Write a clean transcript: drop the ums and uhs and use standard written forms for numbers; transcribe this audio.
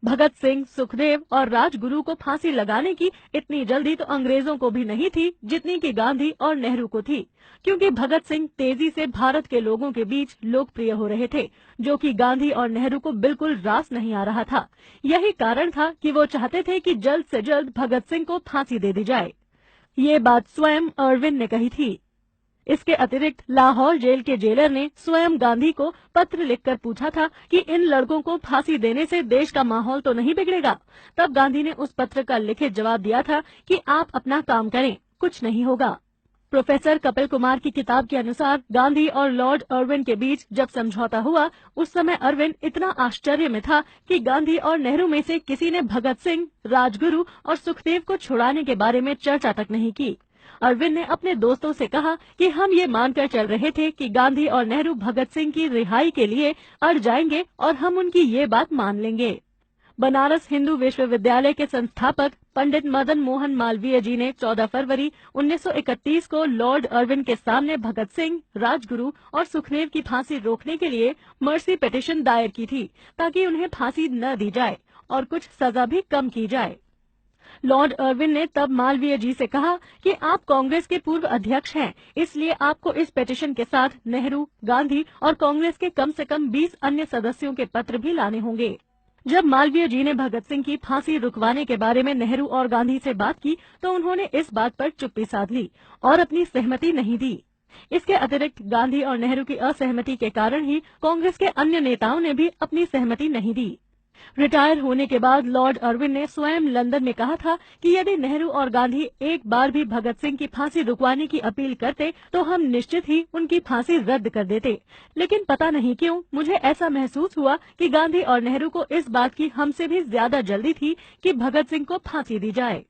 भगत सिंह, सुखदेव और राजगुरु को फांसी लगाने की इतनी जल्दी तो अंग्रेजों को भी नहीं थी जितनी कि गांधी और नेहरू को थी, क्योंकि भगत सिंह तेजी से भारत के लोगों के बीच लोकप्रिय हो रहे थे, जो कि गांधी और नेहरू को बिल्कुल रास नहीं आ रहा था। यही कारण था कि वो चाहते थे कि जल्द से जल्द भगत सिंह को फांसी दे दी जाए। ये बात स्वयं इरविन ने कही थी। इसके अतिरिक्त लाहौर जेल के जेलर ने स्वयं गांधी को पत्र लिखकर पूछा था कि इन लड़कों को फांसी देने से देश का माहौल तो नहीं बिगड़ेगा। तब गांधी ने उस पत्र का लिखित जवाब दिया था कि आप अपना काम करें, कुछ नहीं होगा। प्रोफेसर कपिल कुमार की किताब के अनुसार गांधी और लॉर्ड इरविन के बीच जब समझौता हुआ, उस समय इरविन इतना आश्चर्य में था कि गांधी और नेहरू में से किसी ने भगत सिंह, राजगुरु और सुखदेव को छुड़ाने के बारे में चर्चा तक नहीं की। इरविन ने अपने दोस्तों से कहा कि हम ये मानकर चल रहे थे कि गांधी और नेहरू भगत सिंह की रिहाई के लिए अड़ जाएंगे और हम उनकी ये बात मान लेंगे। बनारस हिंदू विश्वविद्यालय के संस्थापक पंडित मदन मोहन मालवीय जी ने 14 फरवरी 1931 को लॉर्ड इरविन के सामने भगत सिंह, राजगुरु और सुखदेव की फांसी रोकने के लिए मर्सी पिटीशन दायर की थी, ताकि उन्हें फांसी न दी जाए और कुछ सजा भी कम की जाए। लॉर्ड इरविन ने तब मालवीय जी से कहा कि आप कांग्रेस के पूर्व अध्यक्ष हैं, इसलिए आपको इस पिटीशन के साथ नेहरू, गांधी और कांग्रेस के कम से कम 20 अन्य सदस्यों के पत्र भी लाने होंगे। जब मालवीय जी ने भगत सिंह की फांसी रुकवाने के बारे में नेहरू और गांधी से बात की, तो उन्होंने इस बात पर चुप्पी साध ली और अपनी सहमति नहीं दी। इसके अतिरिक्त गांधी और नेहरू की असहमति के कारण ही कांग्रेस के अन्य नेताओं ने भी अपनी सहमति नहीं दी। रिटायर होने के बाद लॉर्ड इरविन ने स्वयं लंदन में कहा था कि यदि नेहरू और गांधी एक बार भी भगत सिंह की फांसी रुकवाने की अपील करते तो हम निश्चित ही उनकी फांसी रद्द कर देते। लेकिन पता नहीं क्यों मुझे ऐसा महसूस हुआ कि गांधी और नेहरू को इस बात की हमसे भी ज्यादा जल्दी थी कि भगत सिंह को फांसी दी जाए।